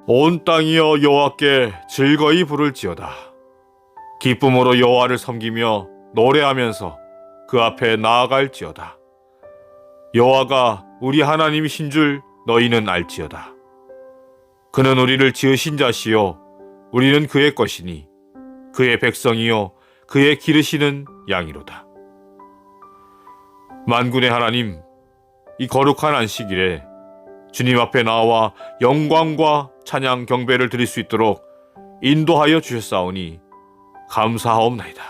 온 땅이여 여호와께 즐거이 부를지어다. 기쁨으로 여호와를 섬기며 노래하면서 그 앞에 나아갈지어다. 여호와가 우리 하나님이신 줄 너희는 알지어다. 그는 우리를 지으신 자시요 우리는 그의 것이니 그의 백성이요 그의 기르시는 양이로다. 만군의 하나님, 이 거룩한 안식일에 주님 앞에 나와 영광과 찬양 경배를 드릴 수 있도록 인도하여 주셨사오니 감사하옵나이다.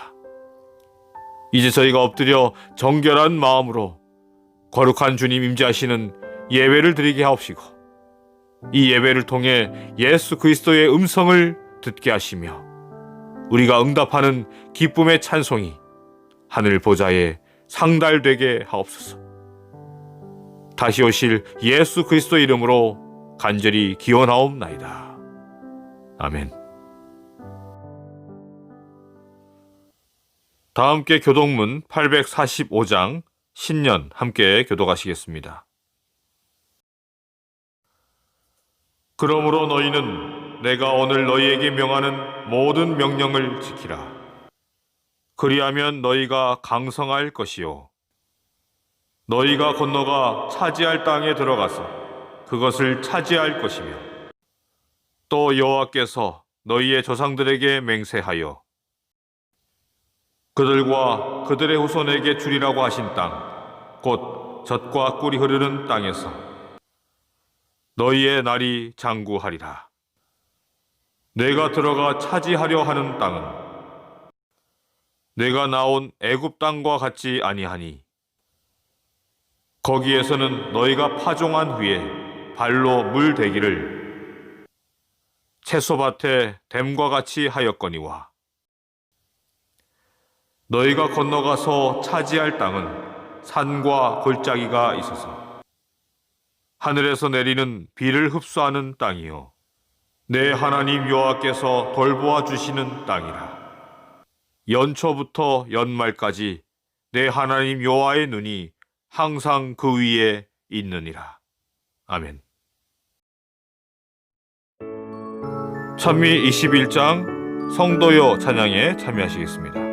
이제 저희가 엎드려 정결한 마음으로 거룩한 주님 임재하시는 예배를 드리게 하옵시고, 이 예배를 통해 예수 그리스도의 음성을 듣게 하시며 우리가 응답하는 기쁨의 찬송이 하늘 보좌에 상달되게 하옵소서. 다시 오실 예수 그리스도 이름으로 간절히 기원하옵나이다. 아멘. 다 함께 교독문 845장 신년 함께 교독하시겠습니다. 그러므로 너희는 내가 오늘 너희에게 명하는 모든 명령을 지키라. 그리하면 너희가 강성할 것이요 너희가 건너가 차지할 땅에 들어가서 그것을 차지할 것이며, 또 여호와께서 너희의 조상들에게 맹세하여 그들과 그들의 후손에게 주리라고 하신 땅, 곧 젖과 꿀이 흐르는 땅에서 너희의 날이 장구하리라. 내가 들어가 차지하려 하는 땅은 내가 나온 애굽 땅과 같지 아니하니, 거기에서는 너희가 파종한 후에 발로 물 대기를 채소밭에 댐과 같이 하였거니와, 너희가 건너가서 차지할 땅은 산과 골짜기가 있어서 하늘에서 내리는 비를 흡수하는 땅이요 내 하나님 여호와께서 돌보아 주시는 땅이라. 연초부터 연말까지 내 하나님 여호와의 눈이 항상 그 위에 있느니라. 아멘. 찬미 21장 성도여 찬양에 참여하시겠습니다.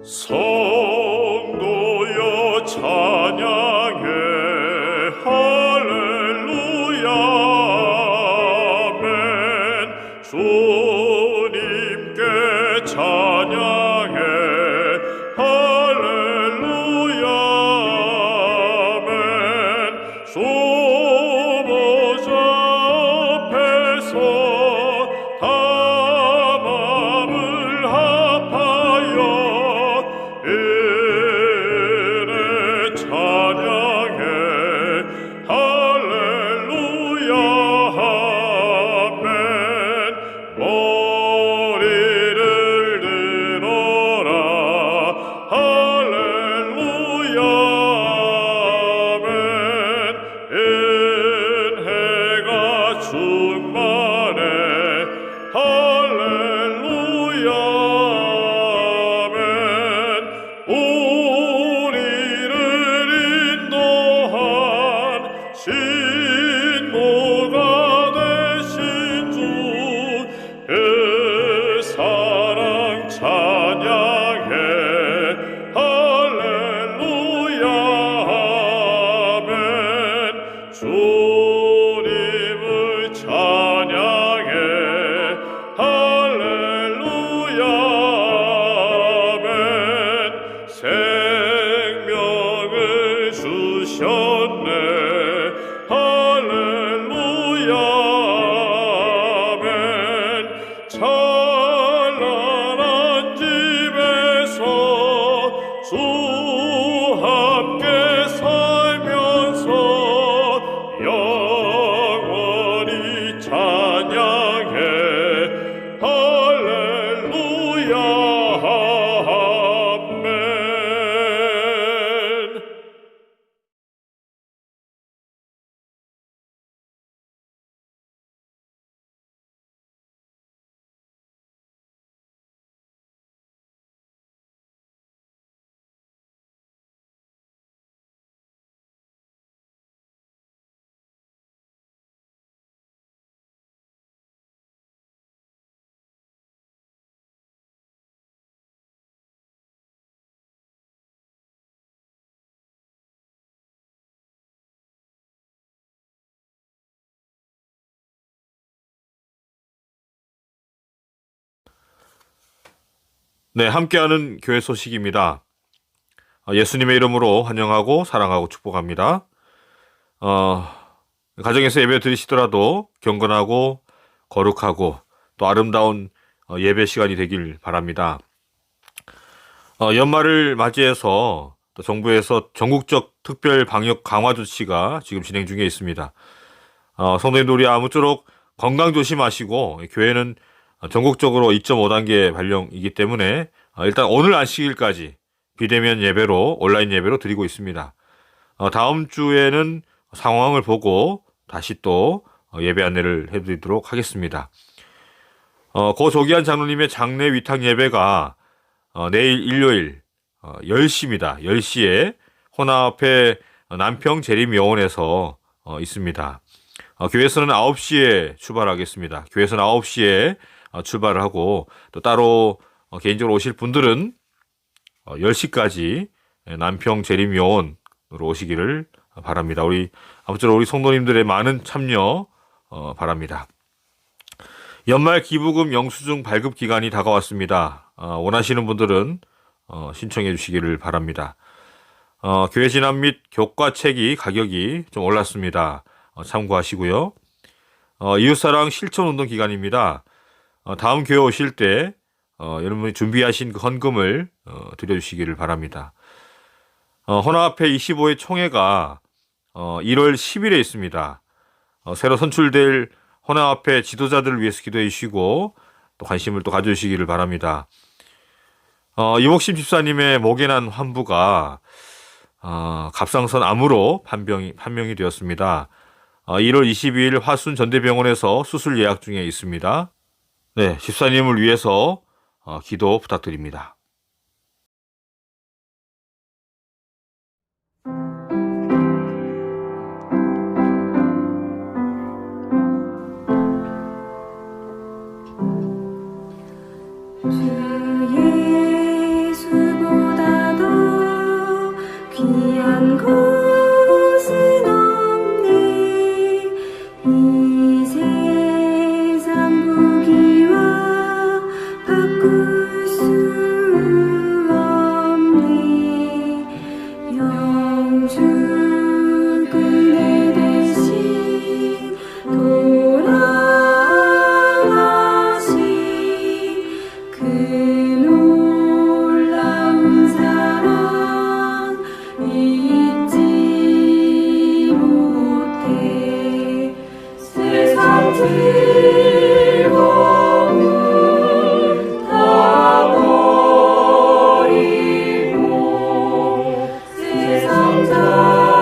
성도여 찬양해 할렐루야 아멘. 주님께 찬양해 할렐루야 아멘. 주 보좌 앞에서 다 마음을 합하여 은혜 찬양해 할렐루야 아멘. 머리를 들어라 할렐루야 아멘. 은혜가 충만해 할렐루야 아멘. 우리를 인도한 신모가 되신 주, 그 사랑 찬양해 할렐루야 아멘. 주님을 찬양해 할렐루야 아멘. 생명을 주셨네 할렐루야 아멘. 찬란한 집에서 주 함께 살면서 영원히 찬양해 할렐루야 아멘. 네, 함께하는 교회 소식입니다. 예수님의 이름으로 환영하고 사랑하고 축복합니다. 가정에서 예배 드리시더라도 경건하고 거룩하고 또 아름다운 예배 시간이 되길 바랍니다. 연말을 맞이해서 또 정부에서 전국적 특별 방역 강화 조치가 지금 진행 중에 있습니다. 성도님들 우리 아무쪼록 건강 조심하시고 교회는 전국적으로 2.5단계 발령이기 때문에 일단 오늘 안식일까지 비대면 예배로 온라인 예배로 드리고 있습니다. 다음 주에는 상황을 보고 다시 또 예배 안내를 해드리도록 하겠습니다. 고 조기한 장로님의 장례 위탁 예배가 내일 일요일 10시입니다. 10시에 호남 앞에 남평 재림요원에서 있습니다. 교회에서는 9시에 출발하겠습니다. 교회에서는 9시에 출발을 하고 또 따로 개인적으로 오실 분들은 10시까지 남평 재림요원으로 오시기를 바랍니다. 아무쪼록 우리 성도님들의 많은 참여 바랍니다. 연말 기부금 영수증 발급 기간이 다가왔습니다. 원하시는 분들은 신청해 주시기를 바랍니다. 교회 진압 및 교과책이 가격이 좀 올랐습니다. 참고하시고요. 이웃사랑 실천운동 기간입니다. 다음 교회 오실 때 여러분이 준비하신 그 헌금을 드려주시기를 바랍니다. 헌화합회 25회 총회가 1월 10일에 있습니다. 새로 선출될 헌화합회 지도자들을 위해서 기도해 주시고 또 관심을 또 가져주시기를 바랍니다. 이목심 집사님의 목에 난 환부가 갑상선 암으로 판명이 되었습니다. 1월 22일 화순 전대병원에서 수술 예약 중에 있습니다. 네, 집사님을 위해서 기도 부탁드립니다. 주 예수보다 더 귀한 것은 없네. 이 세상 보기와 바꿀 수 없네. 영주 그대 대신 돌아가신 그 놀라운 사랑 잊지 못해. 세상 즐거움 다 버리고 세상 자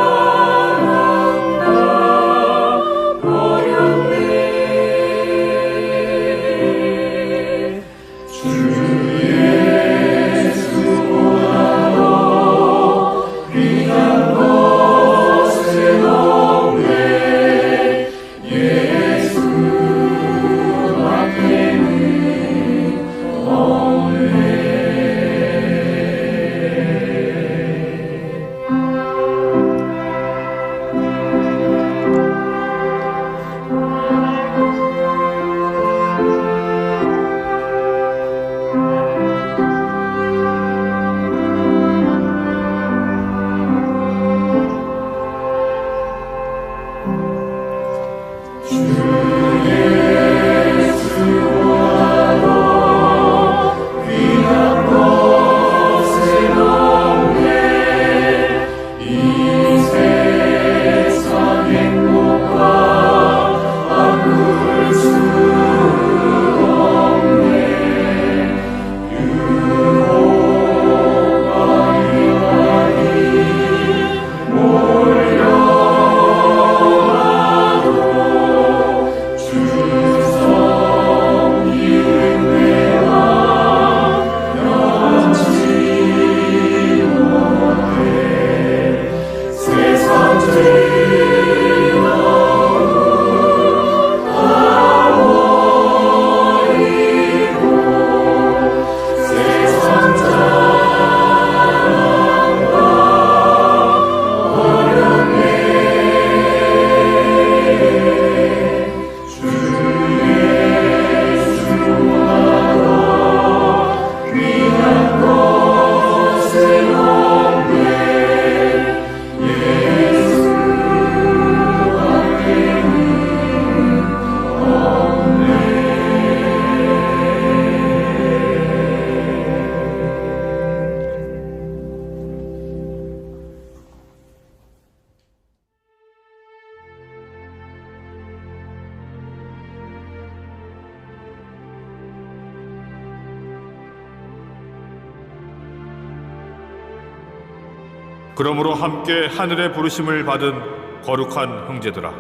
그러므로 함께 하늘의 부르심을 받은 거룩한 형제들아,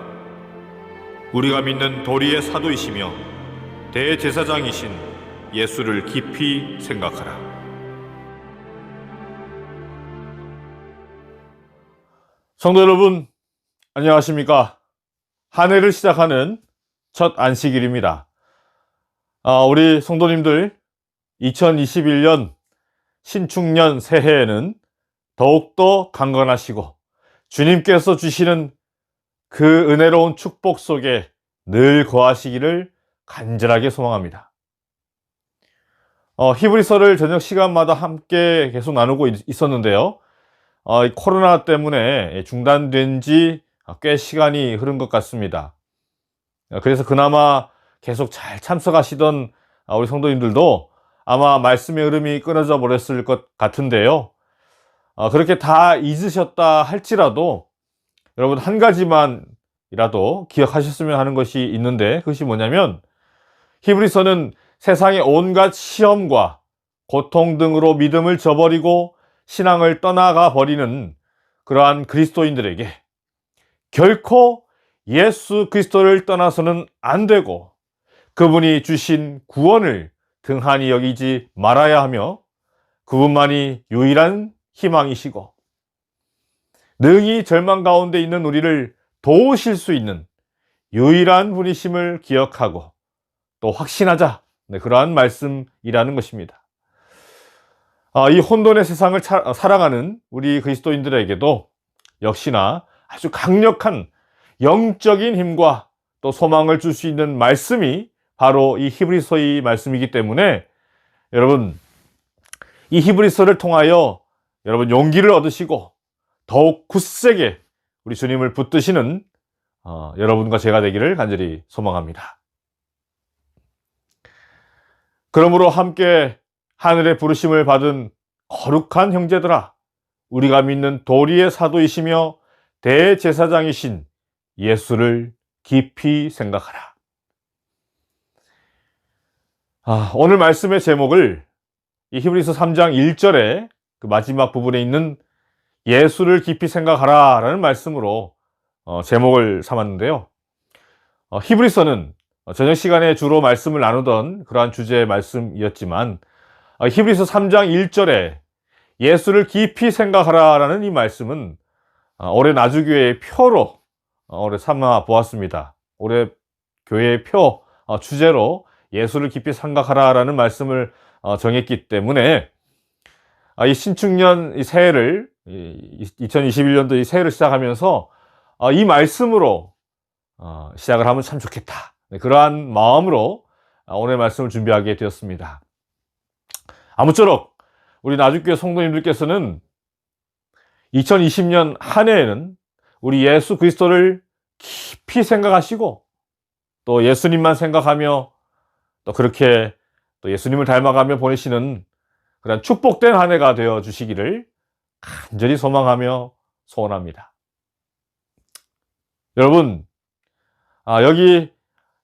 우리가 믿는 도리의 사도이시며 대제사장이신 예수를 깊이 생각하라. 성도 여러분, 안녕하십니까? 한 해를 시작하는 첫 안식일입니다. 우리 성도님들 2021년 신축년 새해에는 더욱더 강건하시고 주님께서 주시는 그 은혜로운 축복 속에 늘 거하시기를 간절하게 소망합니다. 히브리서를 저녁 시간마다 함께 계속 나누고 있었는데요. 코로나 때문에 중단된 지 꽤 시간이 흐른 것 같습니다. 그래서 그나마 계속 잘 참석하시던 우리 성도님들도 아마 말씀의 흐름이 끊어져 버렸을 것 같은데요. 그렇게 다 잊으셨다 할지라도 여러분 한 가지만이라도 기억하셨으면 하는 것이 있는데, 그것이 뭐냐면 히브리서는 세상의 온갖 시험과 고통 등으로 믿음을 저버리고 신앙을 떠나가 버리는 그러한 그리스도인들에게 결코 예수 그리스도를 떠나서는 안 되고 그분이 주신 구원을 등한히 여기지 말아야 하며 그분만이 유일한 희망이시고 능히 절망 가운데 있는 우리를 도우실 수 있는 유일한 분이심을 기억하고 또 확신하자, 그러한 말씀이라는 것입니다. 이 혼돈의 세상을 살아가는 우리 그리스도인들에게도 역시나 아주 강력한 영적인 힘과 또 소망을 줄 수 있는 말씀이 바로 이 히브리서의 말씀이기 때문에 여러분, 이 히브리서를 통하여 여러분 용기를 얻으시고 더욱 굳세게 우리 주님을 붙드시는 여러분과 제가 되기를 간절히 소망합니다. 그러므로 함께 하늘의 부르심을 받은 거룩한 형제들아, 우리가 믿는 도리의 사도이시며 대제사장이신 예수를 깊이 생각하라. 오늘 말씀의 제목을 이 히브리서 3장 1절에 그 마지막 부분에 있는 예수를 깊이 생각하라 라는 말씀으로 제목을 삼았는데요. 히브리서는 저녁 시간에 주로 말씀을 나누던 그러한 주제의 말씀이었지만 히브리서 3장 1절에 예수를 깊이 생각하라 라는 이 말씀은 올해 나주교회의 표로 올해 삼아 보았습니다. 올해 교회의 표 주제로 예수를 깊이 생각하라 라는 말씀을 정했기 때문에 이 신축년 이 새해를 2021년도 이 새해를 시작하면서 이 말씀으로 시작을 하면 참 좋겠다, 그러한 마음으로 오늘 말씀을 준비하게 되었습니다. 아무쪼록 우리 나주교회 성도님들께서는 2020년 한 해에는 우리 예수 그리스도를 깊이 생각하시고 또 예수님만 생각하며 또 그렇게 또 예수님을 닮아가며 보내시는 그런 축복된 한 해가 되어 주시기를 간절히 소망하며 소원합니다. 여러분, 여기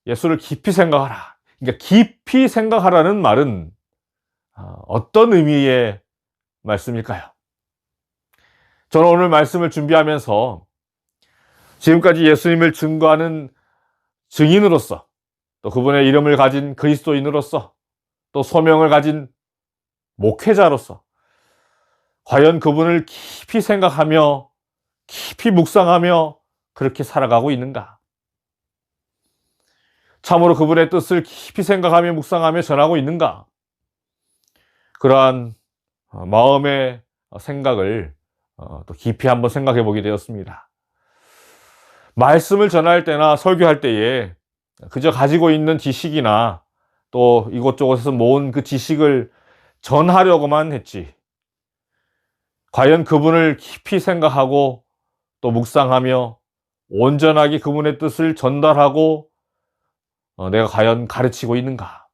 예수를 깊이 생각하라, 그러니까 깊이 생각하라는 말은 어떤 의미의 말씀일까요? 저는 오늘 말씀을 준비하면서 지금까지 예수님을 증거하는 증인으로서 또 그분의 이름을 가진 그리스도인으로서 또 소명을 가진 목회자로서 과연 그분을 깊이 생각하며 깊이 묵상하며 그렇게 살아가고 있는가? 참으로 그분의 뜻을 깊이 생각하며 묵상하며 전하고 있는가? 그러한 마음의 생각을 또 깊이 한번 생각해 보게 되었습니다. 말씀을 전할 때나 설교할 때에 그저 가지고 있는 지식이나 또 이곳저곳에서 모은 그 지식을 전하려고만 했지, 과연 그분을 깊이 생각하고 또 묵상하며 온전하게 그분의 뜻을 전달하고 내가 과연 가르치고 있는가,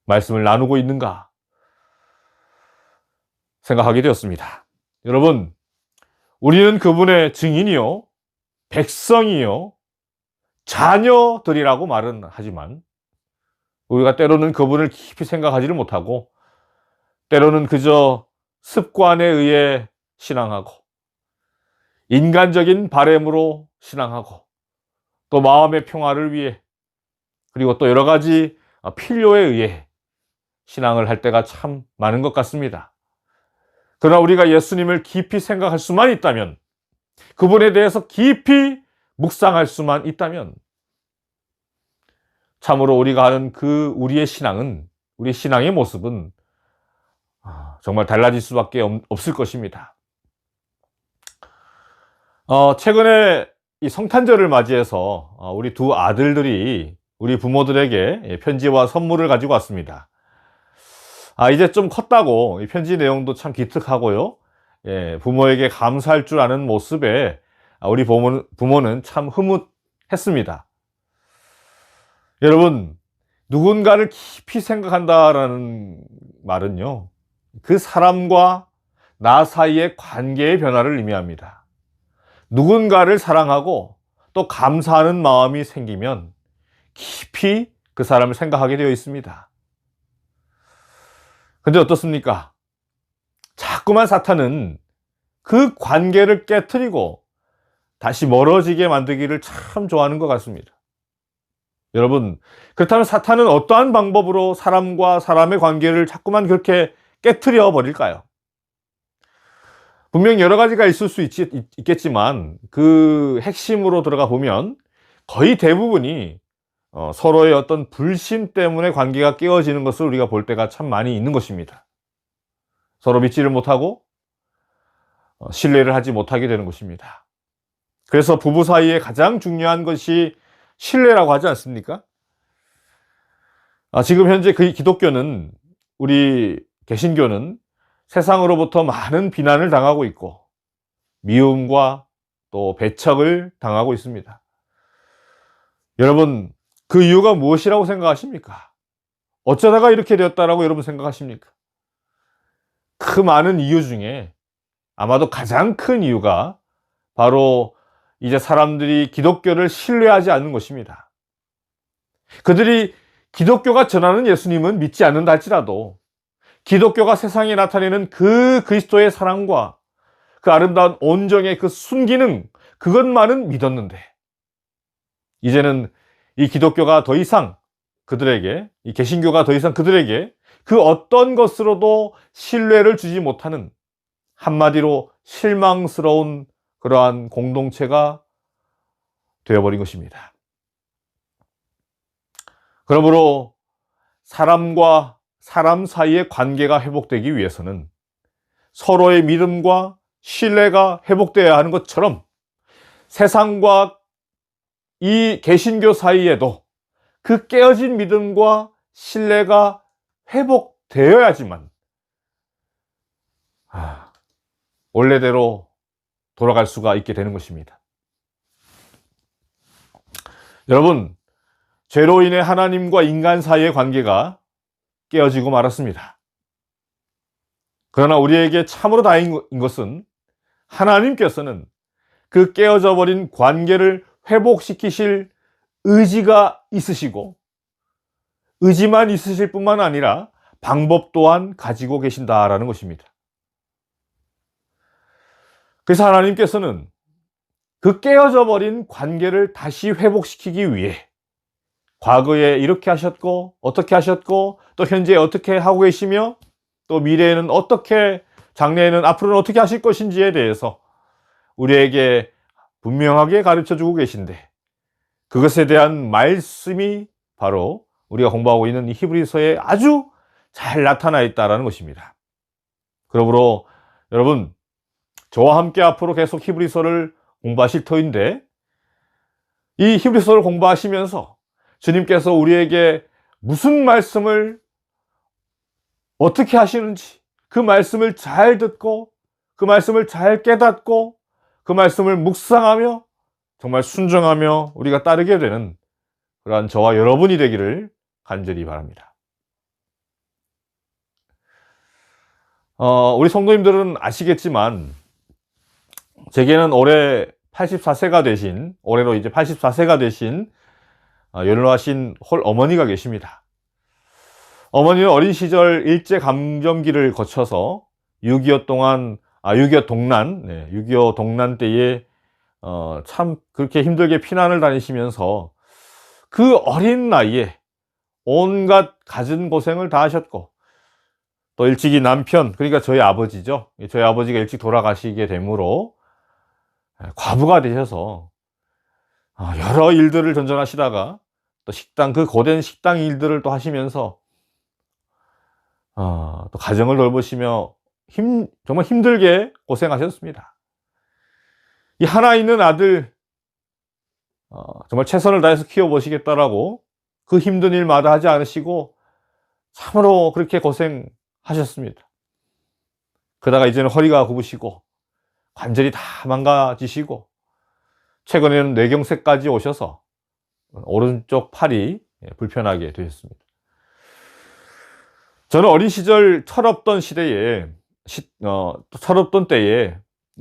말씀을 나누고 있는가 생각하게 되었습니다. 여러분, 우리는 그분의 증인이요, 백성이요, 자녀들이라고 말은 하지만 우리가 때로는 그분을 깊이 생각하지를 못하고 때로는 그저 습관에 의해 신앙하고, 인간적인 바램으로 신앙하고, 또 마음의 평화를 위해, 그리고 또 여러 가지 필요에 의해 신앙을 할 때가 참 많은 것 같습니다. 그러나 우리가 예수님을 깊이 생각할 수만 있다면, 그분에 대해서 깊이 묵상할 수만 있다면, 참으로 우리가 하는 그 우리의 신앙은, 우리 신앙의 모습은 정말 달라질 수밖에 없을 것입니다. 최근에 이 성탄절을 맞이해서 우리 두 아들들이 우리 부모들에게 편지와 선물을 가지고 왔습니다. 이제 좀 컸다고 이 편지 내용도 참 기특하고요. 부모에게 감사할 줄 아는 모습에 우리 부모는 참 흐뭇했습니다. 여러분, 누군가를 깊이 생각한다라는 말은요, 그 사람과 나 사이의 관계의 변화를 의미합니다. 누군가를 사랑하고 또 감사하는 마음이 생기면 깊이 그 사람을 생각하게 되어 있습니다. 근데 어떻습니까? 자꾸만 사탄은 그 관계를 깨트리고 다시 멀어지게 만들기를 참 좋아하는 것 같습니다. 여러분, 그렇다면 사탄은 어떠한 방법으로 사람과 사람의 관계를 자꾸만 그렇게 깨트려 버릴까요? 분명 여러 가지가 있을 수 있겠지만 그 핵심으로 들어가 보면 거의 대부분이 서로의 어떤 불신 때문에 관계가 깨어지는 것을 우리가 볼 때가 참 많이 있는 것입니다. 서로 믿지를 못하고 신뢰를 하지 못하게 되는 것입니다. 그래서 부부 사이에 가장 중요한 것이 신뢰라고 하지 않습니까? 지금 현재 그 기독교는, 우리 개신교는 세상으로부터 많은 비난을 당하고 있고 미움과 또 배척을 당하고 있습니다. 여러분, 그 이유가 무엇이라고 생각하십니까? 어쩌다가 이렇게 되었다라고 여러분 생각하십니까? 그 많은 이유 중에 아마도 가장 큰 이유가 바로 이제 사람들이 기독교를 신뢰하지 않는 것입니다. 그들이 기독교가 전하는 예수님은 믿지 않는다 할지라도 기독교가 세상에 나타내는 그 그리스도의 사랑과 그 아름다운 온정의 그 순기능, 그것만은 믿었는데 이제는 이 기독교가 더 이상 그들에게, 이 개신교가 더 이상 그들에게 그 어떤 것으로도 신뢰를 주지 못하는, 한마디로 실망스러운 그러한 공동체가 되어버린 것입니다. 그러므로 사람과 사람 사이의 관계가 회복되기 위해서는 서로의 믿음과 신뢰가 회복되어야 하는 것처럼 세상과 이 개신교 사이에도 그 깨어진 믿음과 신뢰가 회복되어야지만 원래대로 돌아갈 수가 있게 되는 것입니다. 여러분, 죄로 인해 하나님과 인간 사이의 관계가 깨어지고 말았습니다. 그러나 우리에게 참으로 다행인 것은 하나님께서는 그 깨어져 버린 관계를 회복시키실 의지가 있으시고, 의지만 있으실 뿐만 아니라 방법 또한 가지고 계신다라는 것입니다. 그래서 하나님께서는 그 깨어져 버린 관계를 다시 회복시키기 위해 과거에 이렇게 하셨고 어떻게 하셨고 또 현재 어떻게 하고 계시며 또 미래에는 어떻게, 장래에는 앞으로는 어떻게 하실 것인지에 대해서 우리에게 분명하게 가르쳐 주고 계신데, 그것에 대한 말씀이 바로 우리가 공부하고 있는 이 히브리서에 아주 잘 나타나 있다는 것입니다. 그러므로 여러분, 저와 함께 앞으로 계속 히브리서를 공부하실 터인데, 이 히브리서를 공부하시면서 주님께서 우리에게 무슨 말씀을 어떻게 하시는지 그 말씀을 잘 듣고 그 말씀을 잘 깨닫고 그 말씀을 묵상하며 정말 순종하며 우리가 따르게 되는 그러한 저와 여러분이 되기를 간절히 바랍니다. 우리 성도님들은 아시겠지만 제게는 올해 84세가 되신, 올해로 이제 84세가 되신 연로하신 홀 어머니가 계십니다. 어머니는 어린 시절 일제 감정기를 거쳐서 6.25 동안 6.25 동란, 6.25 동란 때에 참 그렇게 힘들게 피난을 다니시면서 그 어린 나이에 온갖 갖은 고생을 다 하셨고, 또 일찍이 남편, 그러니까 저희 아버지죠. 저희 아버지가 일찍 돌아가시게 되므로 과부가 되셔서 여러 일들을 전전하시다가 또 식당, 그 고된 식당 일들을 또 하시면서 또 가정을 돌보시며 정말 힘들게 고생하셨습니다. 이 하나 있는 아들 정말 최선을 다해서 키워보시겠다라고 그 힘든 일마다 하지 않으시고 참으로 그렇게 고생하셨습니다. 그러다가 이제는 허리가 굽으시고 관절이 다 망가지시고 최근에는 뇌경색까지 오셔서 오른쪽 팔이 불편하게 되셨습니다. 저는 어린 시절 철없던 시대에 철없던 때에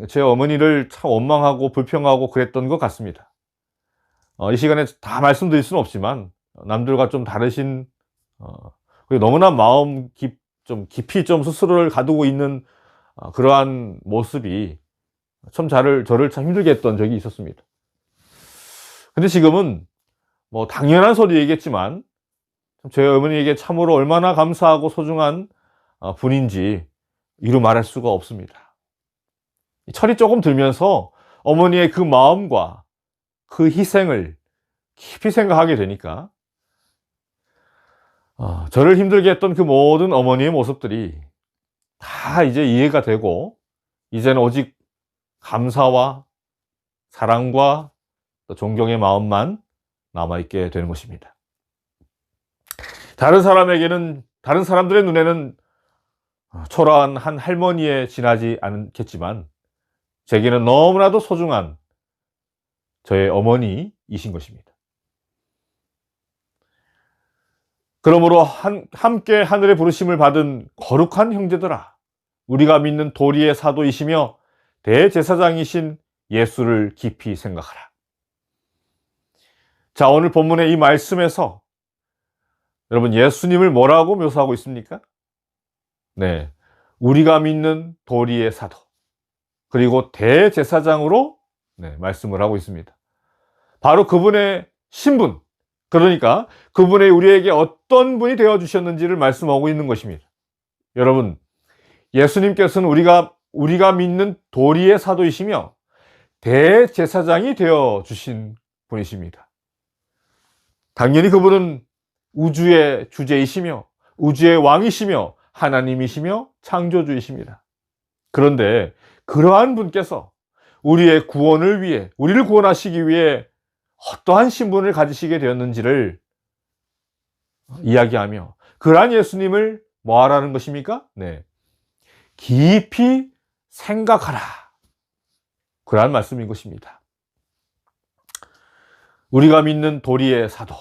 제 어머니를 참 원망하고 불평하고 그랬던 것 같습니다. 이 시간에 다 말씀드릴 수는 없지만 남들과 좀 다르신 그리고 너무나 마음 좀 깊이 좀 스스로를 가두고 있는 그러한 모습이 참 저를 참 힘들게 했던 적이 있었습니다. 근데 지금은 뭐 당연한 소리이겠지만 제 어머니에게 참으로 얼마나 감사하고 소중한 분인지 이루 말할 수가 없습니다. 철이 조금 들면서 어머니의 그 마음과 그 희생을 깊이 생각하게 되니까 저를 힘들게 했던 그 모든 어머니의 모습들이 다 이제 이해가 되고 이제는 오직 감사와 사랑과 또 존경의 마음만 남아있게 되는 것입니다. 다른 사람들의 눈에는 초라한 한 할머니에 지나지 않겠지만 제게는 너무나도 소중한 저의 어머니이신 것입니다. 그러므로 함께 하늘의 부르심을 받은 거룩한 형제들아, 우리가 믿는 도리의 사도이시며 대제사장이신 예수를 깊이 생각하라. 자, 오늘 본문의 이 말씀에서 여러분 예수님을 뭐라고 묘사하고 있습니까? 네, 우리가 믿는 도리의 사도 그리고 대제사장으로 말씀을 하고 있습니다. 바로 그분의 신분, 그러니까 그분의 우리에게 어떤 분이 되어주셨는지를 말씀하고 있는 것입니다. 여러분, 예수님께서는 우리가 믿는 도리의 사도이시며 대제사장이 되어주신 분이십니다. 당연히 그분은 우주의 주제이시며 우주의 왕이시며 하나님이시며 창조주이십니다. 그런데 그러한 분께서 우리의 구원을 위해, 우리를 구원하시기 위해 어떠한 신분을 가지시게 되었는지를 이야기하며 그러한 예수님을 뭐 하라는 것입니까? 네, 깊이 생각하라. 그러한 말씀인 것입니다. 우리가 믿는 도리의 사도.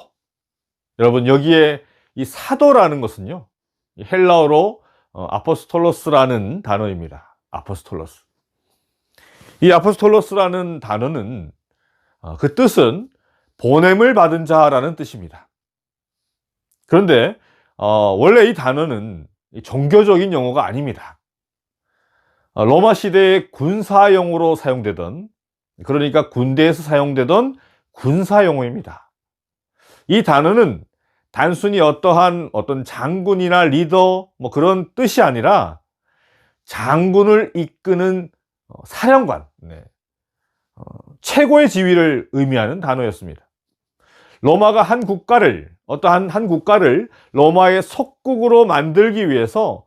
여러분, 여기에 이 사도라는 것은요, 헬라어로 아포스톨로스라는 단어입니다. 아포스톨로스. 이 아포스톨로스라는 단어는 그 뜻은 보냄을 받은 자라는 뜻입니다. 그런데 원래 이 단어는 종교적인 용어가 아닙니다. 로마 시대의 군사용어로 사용되던, 그러니까 군대에서 사용되던 군사용어입니다. 이 단어는 단순히 어떤 장군이나 리더 뭐 그런 뜻이 아니라 장군을 이끄는 사령관, 최고의 지위를 의미하는 단어였습니다. 로마가 어떠한 한 국가를 로마의 속국으로 만들기 위해서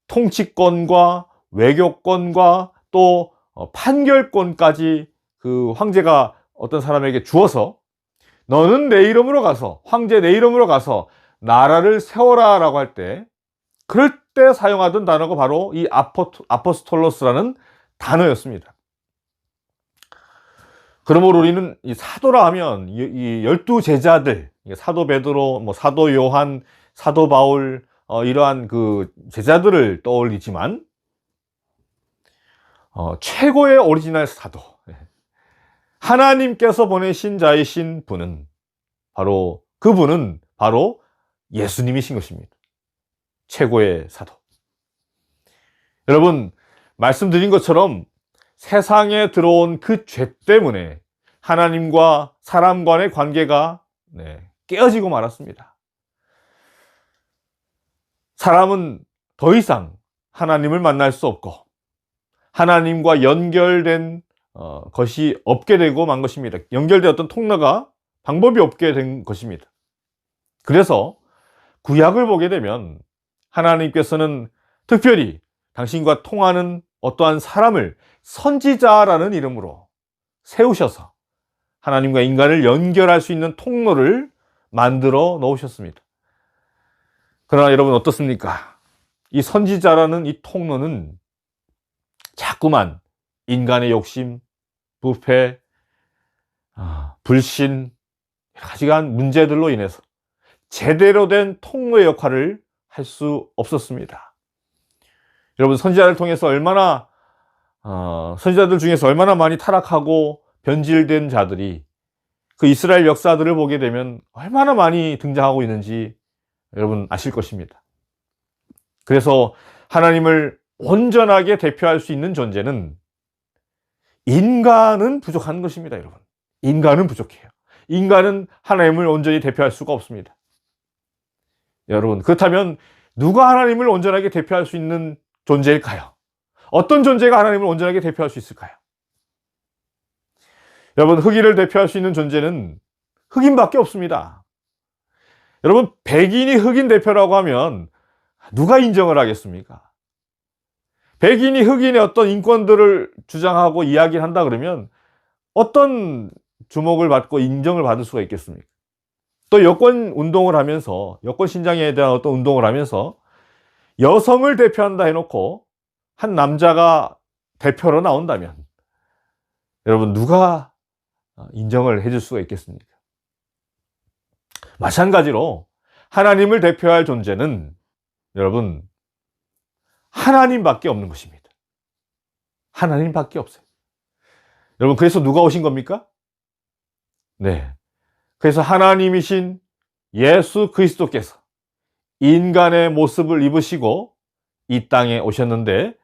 통치권과 외교권과 또 판결권까지 그 황제가 어떤 사람에게 주어서 너는 내 이름으로 가서, 황제 내 이름으로 가서 나라를 세워라 라고 할 때, 그럴 때 사용하던 단어가 바로 이 아포스톨로스라는 단어였습니다. 그러므로 우리는 이 사도라 하면 이 12제자들, 사도 베드로, 뭐 사도 요한, 사도 바울, 이러한 그 제자들을 떠올리지만 최고의 오리지널 사도, 하나님께서 보내신 자이신 분은 그분은 바로 예수님이신 것입니다. 최고의 사도. 여러분, 말씀드린 것처럼 세상에 들어온 그 죄 때문에 하나님과 사람 간의 관계가 깨어지고 말았습니다. 사람은 더 이상 하나님을 만날 수 없고 하나님과 연결된 것이 없게 되고 만 것입니다. 연결된 어떤 통로가 방법이 없게 된 것입니다. 그래서 구약을 보게 되면 하나님께서는 특별히 당신과 통하는 어떠한 사람을 선지자라는 이름으로 세우셔서 하나님과 인간을 연결할 수 있는 통로를 만들어 놓으셨습니다. 그러나 여러분 어떻습니까? 이 선지자라는 이 통로는 자꾸만 인간의 욕심, 부패, 불신, 여러 가지가 문제들로 인해서 제대로 된 통로의 역할을 할 수 없었습니다. 여러분 선지자를 통해서 선지자들 중에서 얼마나 많이 타락하고 변질된 자들이 그 이스라엘 역사들을 보게 되면 얼마나 많이 등장하고 있는지 여러분 아실 것입니다. 그래서 하나님을 온전하게 대표할 수 있는 존재는 인간은 부족한 것입니다, 여러분. 인간은 부족해요. 인간은 하나님을 온전히 대표할 수가 없습니다. 여러분, 그렇다면 누가 하나님을 온전하게 대표할 수 있는 존재일까요? 어떤 존재가 하나님을 온전하게 대표할 수 있을까요? 여러분, 흑인을 대표할 수 있는 존재는 흑인밖에 없습니다. 여러분, 백인이 흑인 대표라고 하면 누가 인정을 하겠습니까? 백인이 흑인의 어떤 인권들을 주장하고 이야기를 한다 그러면 어떤 주목을 받고 인정을 받을 수가 있겠습니까? 또 여권 운동을 하면서, 여권 신장에 대한 어떤 운동을 하면서 여성을 대표한다 해놓고 한 남자가 대표로 나온다면 여러분 누가 인정을 해줄 수가 있겠습니까? 마찬가지로 하나님을 대표할 존재는 여러분 하나님밖에 없는 것입니다. 하나님밖에 없어요. 여러분 그래서 누가 오신 겁니까? 네. 그래서 하나님이신 예수 그리스도께서 인간의 모습을 입으시고 이 땅에 오셨는데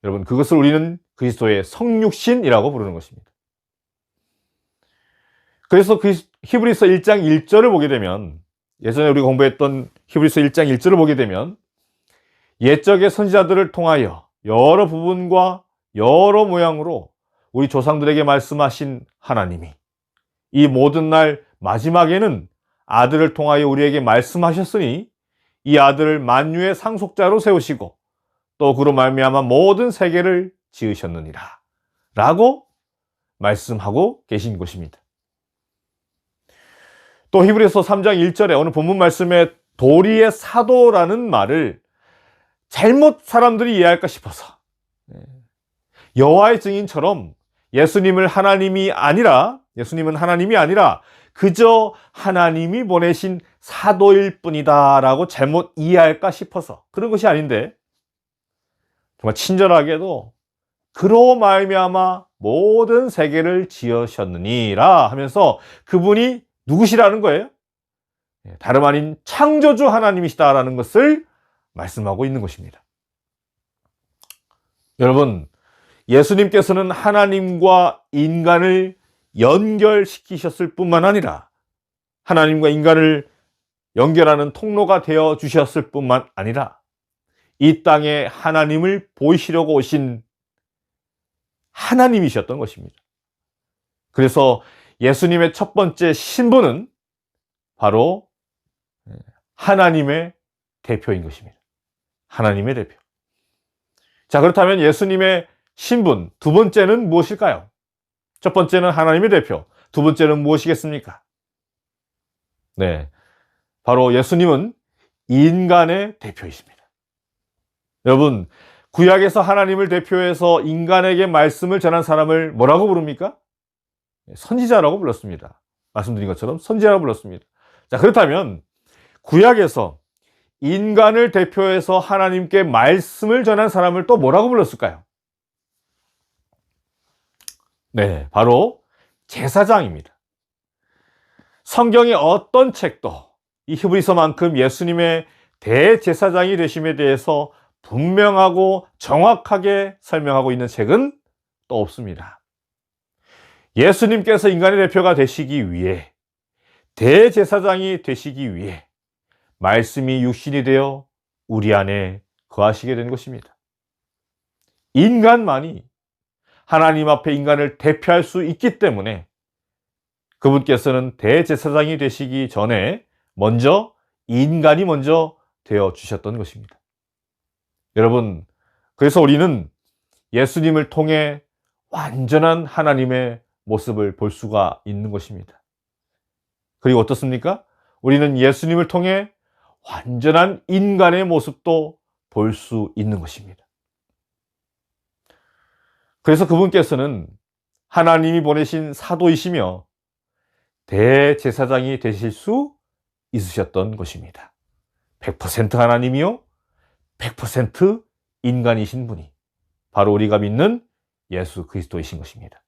여러분 그것을 우리는 그리스도의 성육신이라고 부르는 것입니다. 그래서 히브리서 1장 1절을 보게 되면 예전에 우리가 공부했던 히브리서 1장 1절을 보게 되면 옛적의 선지자들을 통하여 여러 부분과 여러 모양으로 우리 조상들에게 말씀하신 하나님이 이 모든 날 마지막에는 아들을 통하여 우리에게 말씀하셨으니 이 아들을 만유의 상속자로 세우시고 또 그로 말미암아 모든 세계를 지으셨느니라 라고 말씀하고 계신 것입니다. 또 히브리서 3장 1절에 오늘 본문 말씀에 도리의 사도라는 말을 잘못 사람들이 이해할까 싶어서 여호와의 증인처럼 예수님은 하나님이 아니라 그저 하나님이 보내신 사도일 뿐이다 라고 잘못 이해할까 싶어서 그런 것이 아닌데 정말 친절하게도 그로 말미암아 모든 세계를 지으셨느니라 하면서 그분이 누구시라는 거예요? 다름 아닌 창조주 하나님이시다라는 것을 말씀하고 있는 것입니다. 여러분, 예수님께서는 하나님과 인간을 연결시키셨을 뿐만 아니라 하나님과 인간을 연결하는 통로가 되어 주셨을 뿐만 아니라 이 땅에 하나님을 보이시려고 오신 하나님이셨던 것입니다. 그래서 예수님의 첫 번째 신분은 바로 하나님의 대표인 것입니다. 하나님의 대표. 자, 그렇다면 예수님의 신분 두 번째는 무엇일까요? 첫 번째는 하나님의 대표, 두 번째는 무엇이겠습니까? 네, 바로 예수님은 인간의 대표이십니다. 여러분, 구약에서 하나님을 대표해서 인간에게 말씀을 전한 사람을 뭐라고 부릅니까? 선지자라고 불렀습니다. 말씀드린 것처럼 선지자라고 불렀습니다. 자, 그렇다면 구약에서 인간을 대표해서 하나님께 말씀을 전한 사람을 또 뭐라고 불렀을까요? 네, 바로 제사장입니다. 성경의 어떤 책도 이 히브리서만큼 예수님의 대제사장이 되심에 대해서 분명하고 정확하게 설명하고 있는 책은 또 없습니다. 예수님께서 인간의 대표가 되시기 위해, 대제사장이 되시기 위해 말씀이 육신이 되어 우리 안에 거하시게 된 것입니다. 인간만이 하나님 앞에 인간을 대표할 수 있기 때문에 그분께서는 대제사장이 되시기 전에 인간이 먼저 되어 주셨던 것입니다. 여러분, 그래서 우리는 예수님을 통해 완전한 하나님의 모습을 볼 수가 있는 것입니다. 그리고 어떻습니까? 우리는 예수님을 통해 완전한 인간의 모습도 볼 수 있는 것입니다. 그래서 그분께서는 하나님이 보내신 사도이시며 대제사장이 되실 수 있으셨던 것입니다. 100% 하나님이요 100% 인간이신 분이 바로 우리가 믿는 예수 그리스도이신 것입니다.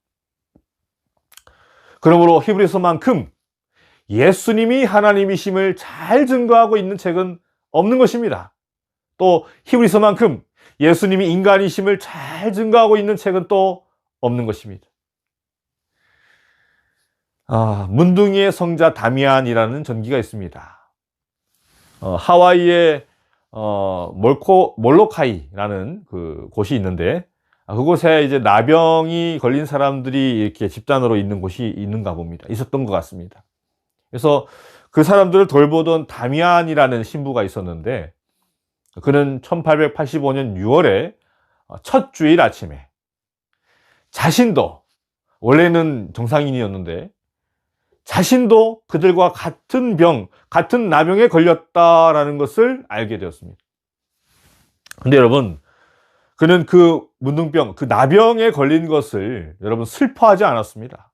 그러므로 히브리서만큼 예수님이 하나님이심을 잘 증거하고 있는 책은 없는 것입니다. 또 히브리서만큼 예수님이 인간이심을 잘 증거하고 있는 책은 또 없는 것입니다. 문둥이의 성자 다미안이라는 전기가 있습니다. 하와이의 몰로카이라는 그 곳이 있는데, 그곳에 이제 나병이 걸린 사람들이 이렇게 집단으로 있는 곳이 있는가 봅니다. 있었던 것 같습니다. 그래서 그 사람들을 돌보던 다미안이라는 신부가 있었는데, 그는 1885년 6월에 첫 주일 아침에 자신도, 원래는 정상인이었는데 자신도 그들과 같은 같은 나병에 걸렸다라는 것을 알게 되었습니다. 근데 여러분, 그는 그 문둥병, 그 나병에 걸린 것을 여러분 슬퍼하지 않았습니다.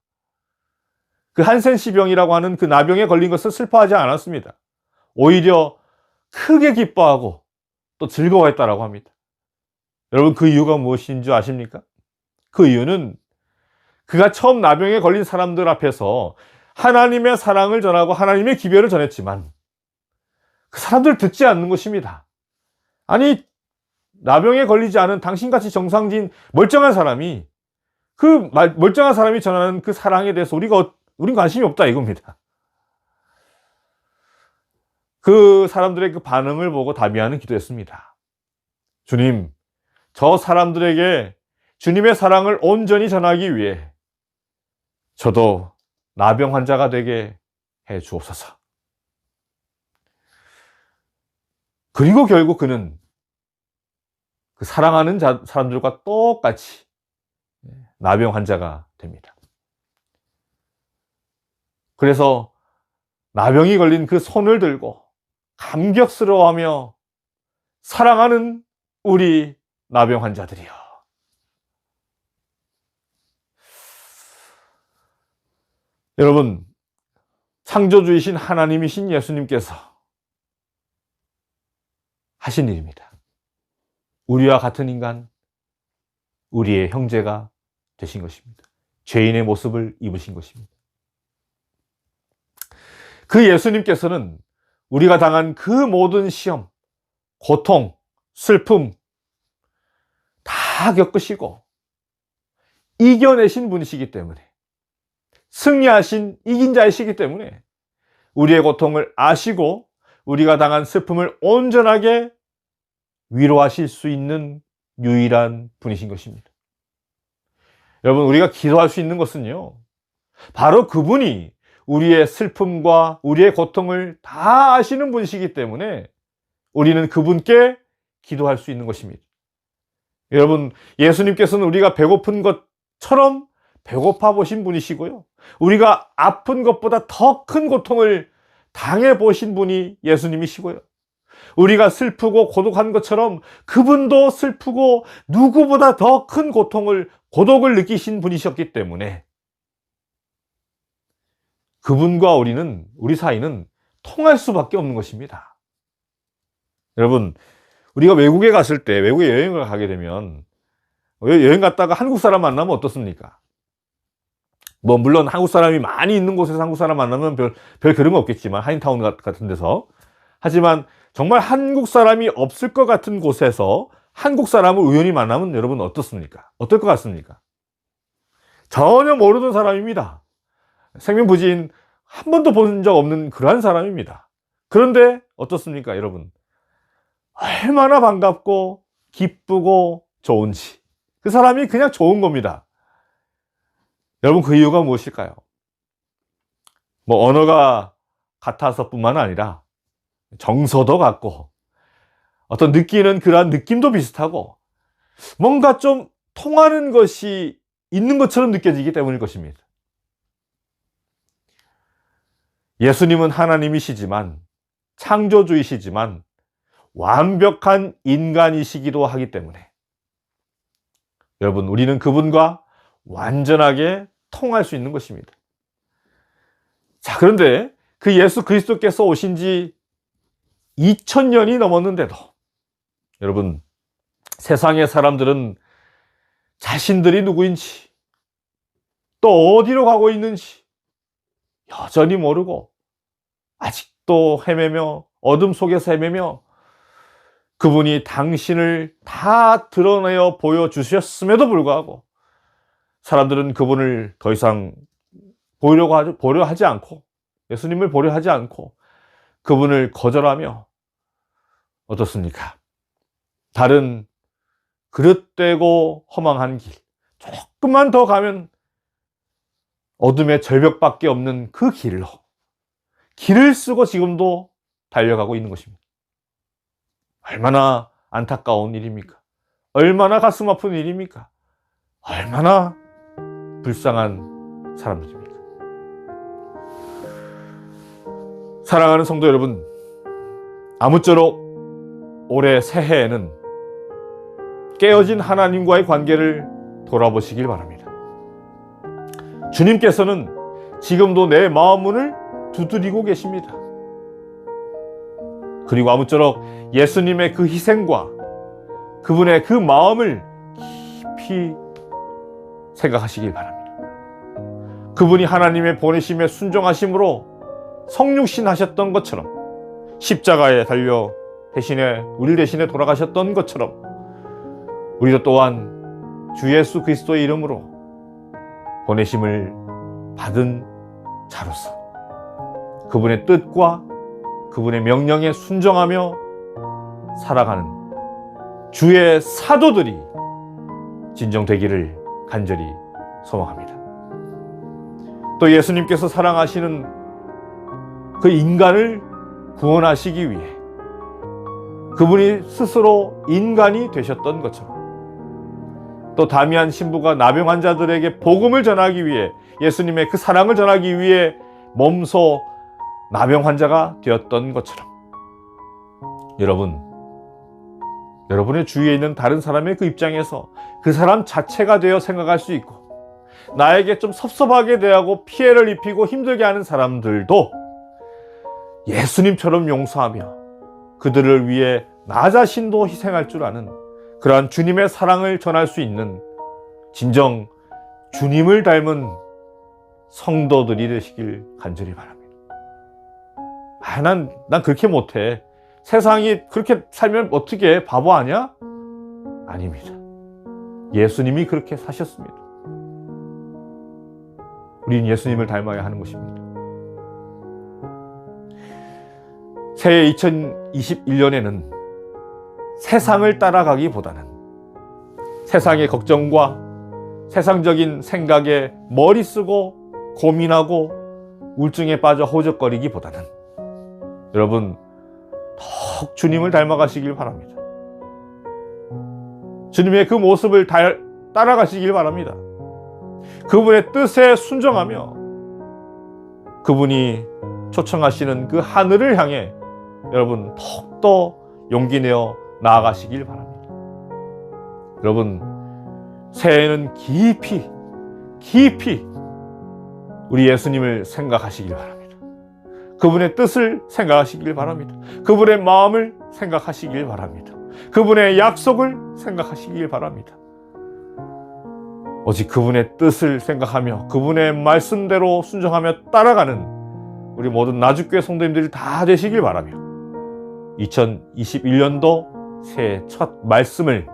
그 한센시병이라고 하는 그 나병에 걸린 것을 슬퍼하지 않았습니다. 오히려 크게 기뻐하고 또 즐거워했다라고 합니다. 여러분, 그 이유가 무엇인 줄 아십니까? 그 이유는 그가 처음 나병에 걸린 사람들 앞에서 하나님의 사랑을 전하고 하나님의 기별을 전했지만 그 사람들 듣지 않는 것입니다. 아니, 나병에 걸리지 않은 당신같이 정상진 멀쩡한 사람이, 그 멀쩡한 사람이 전하는 그 사랑에 대해서 우린 관심이 없다 이겁니다. 그 사람들의 그 반응을 보고 다미안은 기도했습니다. 주님, 저 사람들에게 주님의 사랑을 온전히 전하기 위해 저도 나병 환자가 되게 해 주옵소서. 그리고 결국 그는 그 사랑하는 사람들과 똑같이 나병 환자가 됩니다. 그래서 나병이 걸린 그 손을 들고 감격스러워하며 사랑하는 우리 나병 환자들이여. 여러분, 창조주이신 하나님이신 예수님께서 하신 일입니다. 우리와 같은 인간, 우리의 형제가 되신 것입니다. 죄인의 모습을 입으신 것입니다. 그 예수님께서는 우리가 당한 그 모든 시험, 고통, 슬픔 다 겪으시고 이겨내신 분이시기 때문에, 승리하신 이긴 자이시기 때문에 우리의 고통을 아시고 우리가 당한 슬픔을 온전하게 위로하실 수 있는 유일한 분이신 것입니다. 여러분, 우리가 기도할 수 있는 것은요, 바로 그분이 우리의 슬픔과 우리의 고통을 다 아시는 분이시기 때문에 우리는 그분께 기도할 수 있는 것입니다. 여러분, 예수님께서는 우리가 배고픈 것처럼 배고파 보신 분이시고요, 우리가 아픈 것보다 더 큰 고통을 당해 보신 분이 예수님이시고요, 우리가 슬프고 고독한 것처럼 그분도 슬프고 누구보다 더 큰 고독을 느끼신 분이셨기 때문에 그분과 우리 사이는 통할 수밖에 없는 것입니다. 여러분, 우리가 외국에 갔을 때, 외국에 여행을 가게 되면, 여행 갔다가 한국 사람 만나면 어떻습니까? 물론 한국 사람이 많이 있는 곳에서 한국 사람 만나면 별 그런 거 없겠지만, 한인타운 같은 데서. 하지만 정말 한국 사람이 없을 것 같은 곳에서 한국 사람을 우연히 만나면 여러분 어떻습니까? 어떨 것 같습니까? 전혀 모르는 사람입니다. 생명부지인 한 번도 본 적 없는 그러한 사람입니다. 그런데 어떻습니까, 여러분? 얼마나 반갑고 기쁘고 좋은지. 그 사람이 그냥 좋은 겁니다. 여러분, 그 이유가 무엇일까요? 뭐 언어가 같아서뿐만 아니라 정서도 같고 어떤 느끼는 그러한 느낌도 비슷하고 뭔가 좀 통하는 것이 있는 것처럼 느껴지기 때문일 것입니다. 예수님은 하나님이시지만, 창조주이시지만 완벽한 인간이시기도 하기 때문에 여러분, 우리는 그분과 완전하게 통할 수 있는 것입니다. 자, 그런데 그 예수 그리스도께서 오신 지 2000년이 넘었는데도 여러분, 세상의 사람들은 자신들이 누구인지, 또 어디로 가고 있는지 여전히 모르고 아직도 헤매며, 어둠 속에서 헤매며, 그분이 당신을 다 드러내어 보여주셨음에도 불구하고 사람들은 그분을 더 이상 보려 하지 않고, 예수님을 보려 하지 않고 그분을 거절하며 어떻습니까? 다른 그릇되고 허망한 길, 조금만 더 가면 어둠의 절벽밖에 없는 그 길로 길을 쓰고 지금도 달려가고 있는 것입니다. 얼마나 안타까운 일입니까? 얼마나 가슴 아픈 일입니까? 얼마나 불쌍한 사람들입니까? 사랑하는 성도 여러분, 아무쪼록 올해 새해에는 깨어진 하나님과의 관계를 돌아보시길 바랍니다. 주님께서는 지금도 내 마음 문을 두드리고 계십니다. 그리고 아무쪼록 예수님의 그 희생과 그분의 그 마음을 깊이 생각하시길 바랍니다. 그분이 하나님의 보내심에 순종하심으로 성육신 하셨던 것처럼, 십자가에 달려 우리 대신에 돌아가셨던 것처럼 우리도 또한 주 예수 그리스도의 이름으로 보내심을 받은 자로서 그분의 뜻과 그분의 명령에 순종하며 살아가는 주의 사도들이 진정되기를 간절히 소망합니다. 또 예수님께서 사랑하시는 그 인간을 구원하시기 위해 그분이 스스로 인간이 되셨던 것처럼, 또 다미안 신부가 나병 환자들에게 복음을 전하기 위해, 예수님의 그 사랑을 전하기 위해 몸소 나병 환자가 되었던 것처럼, 여러분의 주위에 있는 다른 사람의 그 입장에서 그 사람 자체가 되어 생각할 수 있고, 나에게 좀 섭섭하게 대하고 피해를 입히고 힘들게 하는 사람들도 예수님처럼 용서하며 그들을 위해 나 자신도 희생할 줄 아는 그러한 주님의 사랑을 전할 수 있는 진정 주님을 닮은 성도들이 되시길 간절히 바랍니다. 난 그렇게 못해. 세상이 그렇게 살면 어떻게 바보 아니야? 아닙니다. 예수님이 그렇게 사셨습니다. 우리는 예수님을 닮아야 하는 것입니다. 새해 2021년에는 세상을 따라가기보다는 세상의 걱정과 세상적인 생각에 머리 쓰고 고민하고 우울증에 빠져 호적거리기보다는 여러분 더욱 주님을 닮아가시길 바랍니다. 주님의 그 모습을 따라가시길 바랍니다. 그분의 뜻에 순종하며 그분이 초청하시는 그 하늘을 향해 여러분 더욱더 용기 내어 나아가시길 바랍니다. 여러분, 새해에는 깊이 우리 예수님을 생각하시길 바랍니다. 그분의 뜻을 생각하시길 바랍니다. 그분의 마음을 생각하시길 바랍니다. 그분의 약속을 생각하시길 바랍니다. 오직 그분의 뜻을 생각하며 그분의 말씀대로 순종하며 따라가는 우리 모든 나주교회 성도님들이 다 되시길 바라며 2021년도 새해 첫 말씀을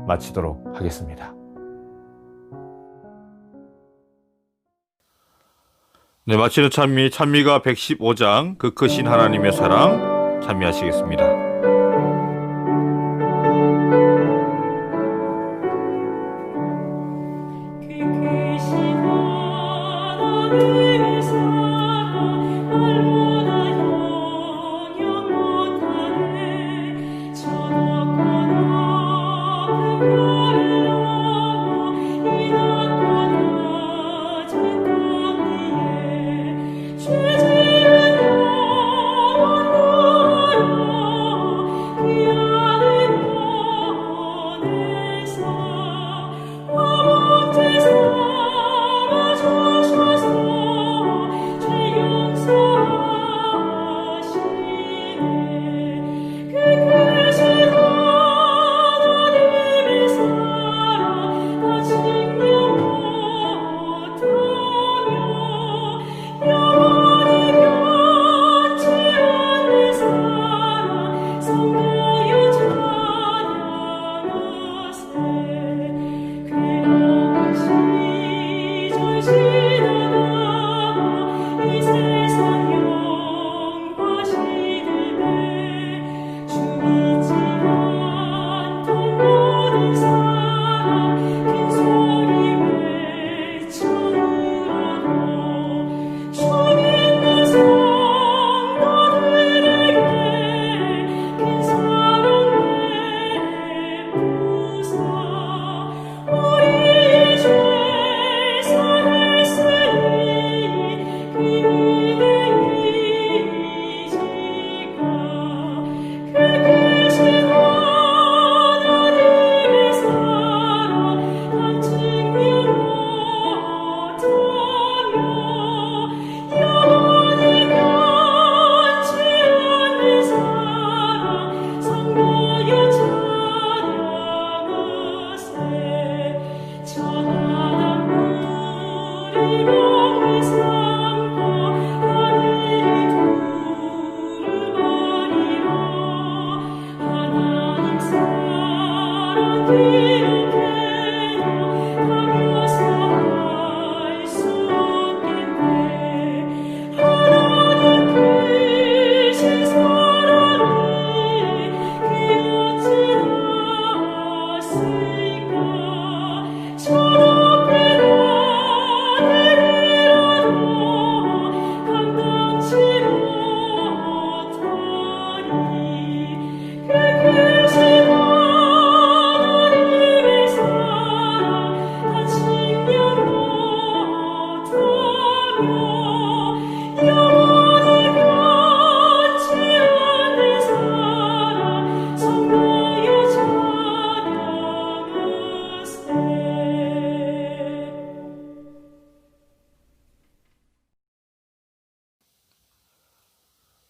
마치도록 하겠습니다. 네, 마치는 찬미가 115장 그 크신 하나님의 사랑 찬미하시겠습니다.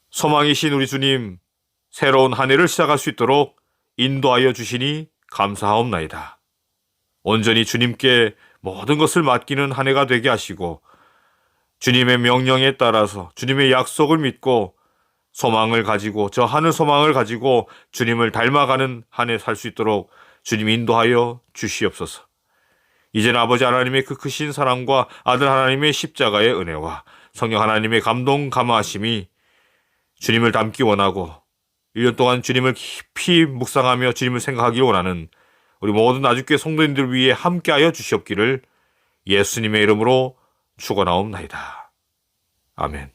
소망이신 우리 주님, 새로운 한 해를 시작할 수 있도록 인도하여 주시니 감사하옵나이다. 온전히 주님께 모든 것을 맡기는 한 해가 되게 하시고 주님의 명령에 따라서 주님의 약속을 믿고 소망을 가지고 저 하늘 소망을 가지고 주님을 닮아가는 한 해 살 수 있도록 주님 인도하여 주시옵소서. 이제는 아버지 하나님의 그 크신 사랑과 아들 하나님의 십자가의 은혜와 성령 하나님의 감동 감화하심이 주님을 닮기 원하고 1년 동안 주님을 깊이 묵상하며 주님을 생각하기 원하는 우리 모든 아주교회 성도님들 위해 함께하여 주시옵기를 예수님의 이름으로 축원하옵나이다. 아멘.